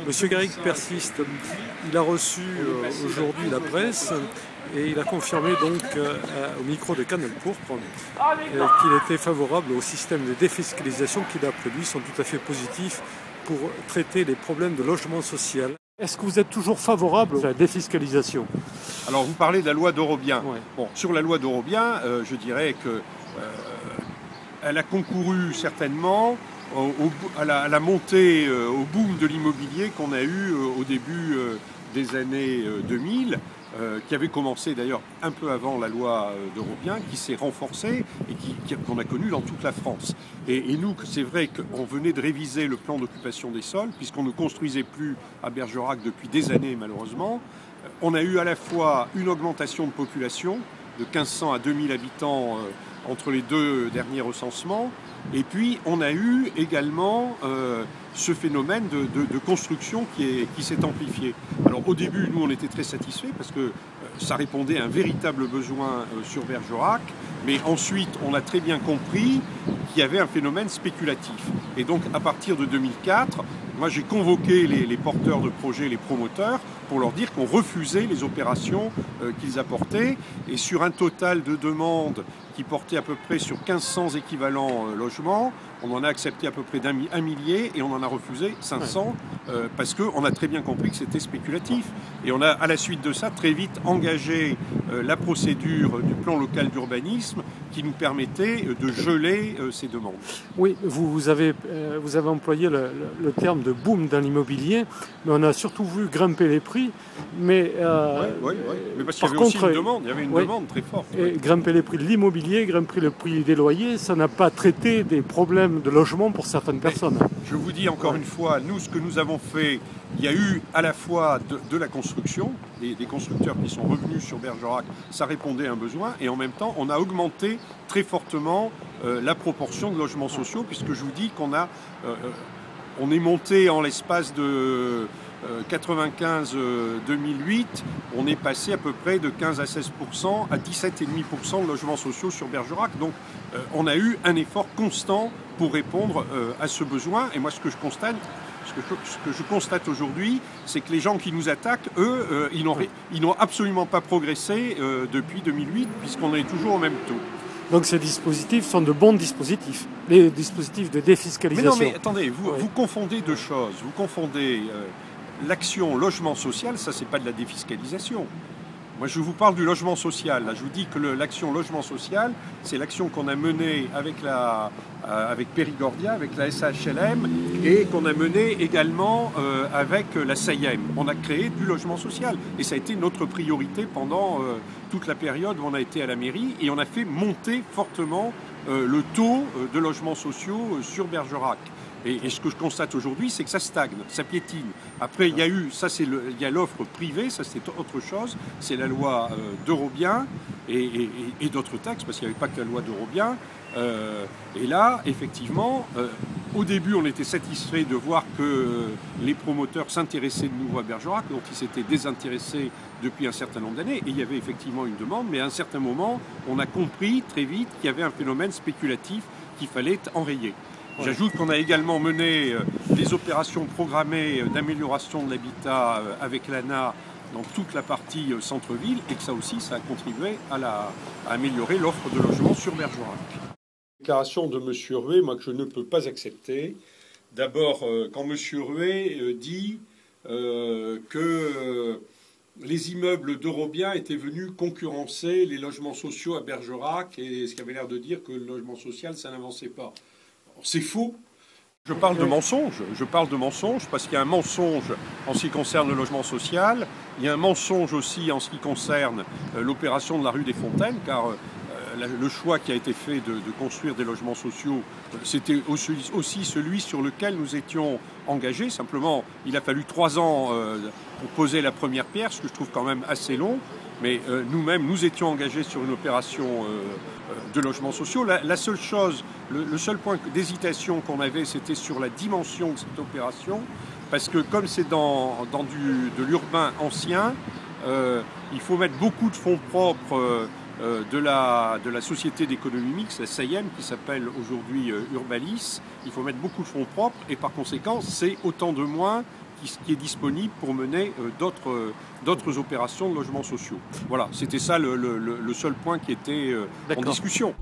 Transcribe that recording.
Monsieur Garrigue persiste. Il a reçu aujourd'hui la presse et il a confirmé donc au micro de Canal Pourpre qu'il était favorable au système de défiscalisation qui, d'après lui, sont tout à fait positifs pour traiter les problèmes de logement social. Est-ce que vous êtes toujours favorable à la défiscalisation? Alors vous parlez de la loi d'Orobien. Ouais. Bon, sur la loi d'Orobien, je dirais que elle a concouru certainement à la montée, au boom de l'immobilier qu'on a eu au début des années 2000, qui avait commencé d'ailleurs un peu avant la loi d'Orobien, qui s'est renforcée et qu'on a connu dans toute la France. Et nous, c'est vrai qu'on venait de réviser le plan d'occupation des sols, puisqu'on ne construisait plus à Bergerac depuis des années malheureusement. On a eu à la fois une augmentation de population de 1500 à 2000 habitants entre les deux derniers recensements. Et puis, on a eu également ce phénomène de construction qui s'est amplifié. Alors, au début, nous, on était très satisfaits parce que ça répondait à un véritable besoin sur Bergerac. Mais ensuite, on a très bien compris qu'il y avait un phénomène spéculatif. Et donc, à partir de 2004, moi, j'ai convoqué les porteurs de projets, les promoteurs, pour leur dire qu'on refusait les opérations qu'ils apportaient. Et sur un total de demandes qui portait à peu près sur 1500 équivalents logements, on en a accepté à peu près un millier et on en a refusé 500 parce qu'on a très bien compris que c'était spéculatif. Et on a, à la suite de ça, très vite engagé la procédure du plan local d'urbanisme qui nous permettait de geler ces demandes. Oui, vous avez employé le terme de boom dans l'immobilier, mais on a surtout vu grimper les prix. Mais, oui, mais parce qu'il y avait aussi une demande, il y avait une demande très forte. Et grimper les prix de l'immobilier, grimper le prix des loyers, ça n'a pas traité des problèmes de logement pour certaines personnes. Je vous dis encore une fois, nous, ce que nous avons fait, il y a eu à la fois de la construction, des constructeurs qui sont revenus sur Bergerac, ça répondait à un besoin, et en même temps, on a augmenté très fortement la proportion de logements sociaux, puisque je vous dis on est monté en l'espace de 95-2008, on est passé à peu près de 15 à 16% à 17,5% de logements sociaux sur Bergerac. Donc on a eu un effort constant pour répondre à ce besoin. Et moi, ce que je constate aujourd'hui, c'est que les gens qui nous attaquent, eux, ils n'ont absolument pas progressé depuis 2008, puisqu'on est toujours au même taux. Donc ces dispositifs sont de bons dispositifs, les dispositifs de défiscalisation. Mais non, mais attendez, vous confondez deux choses. Vous confondez l'action logement social, ça c'est pas de la défiscalisation. Moi je vous parle du logement social. Là, je vous dis que l'action logement social, c'est l'action qu'on a menée avec Périgordia, avec la SAHLM et qu'on a menée également avec la SAIEM. On a créé du logement social et ça a été notre priorité pendant toute la période où on a été à la mairie et on a fait monter fortement le taux de logements sociaux sur Bergerac. Et ce que je constate aujourd'hui, c'est que ça stagne, ça piétine. Après, il y a l'offre privée, ça c'est autre chose, c'est la loi d'Orobien et d'autres textes, parce qu'il n'y avait pas que la loi d'Orobien. Et là, effectivement, au début, on était satisfait de voir que les promoteurs s'intéressaient de nouveau à Bergerac, dont ils s'étaient désintéressés depuis un certain nombre d'années. Et il y avait effectivement une demande, mais à un certain moment, on a compris très vite qu'il y avait un phénomène spéculatif qu'il fallait enrayer. J'ajoute qu'on a également mené des opérations programmées d'amélioration de l'habitat avec l'ANA dans toute la partie centre-ville et que ça aussi, ça a contribué à améliorer l'offre de logement sur Bergerac. Déclaration de M. Rué, moi que je ne peux pas accepter. D'abord, quand M. Rué dit que les immeubles d'Orobien étaient venus concurrencer les logements sociaux à Bergerac et ce qui avait l'air de dire que le logement social, ça n'avançait pas. C'est faux. Je parle de mensonge. Je parle de mensonge parce qu'il y a un mensonge en ce qui concerne le logement social. Il y a un mensonge aussi en ce qui concerne l'opération de la rue des Fontaines, car le choix qui a été fait de construire des logements sociaux, c'était aussi celui sur lequel nous étions engagés. Simplement, il a fallu 3 ans pour poser la première pierre, ce que je trouve quand même assez long. Mais nous-mêmes, nous étions engagés sur une opération de logements sociaux. La seule chose, le seul point d'hésitation qu'on avait, c'était sur la dimension de cette opération. Parce que comme c'est dans de l'urbain ancien, il faut mettre beaucoup de fonds propres de la société d'économie mixte, la SAIEM, qui s'appelle aujourd'hui Urbalis. Il faut mettre beaucoup de fonds propres et par conséquent, c'est autant de moins qui est disponible pour mener d'autres opérations de logements sociaux. Voilà, c'était ça le seul point qui était en discussion.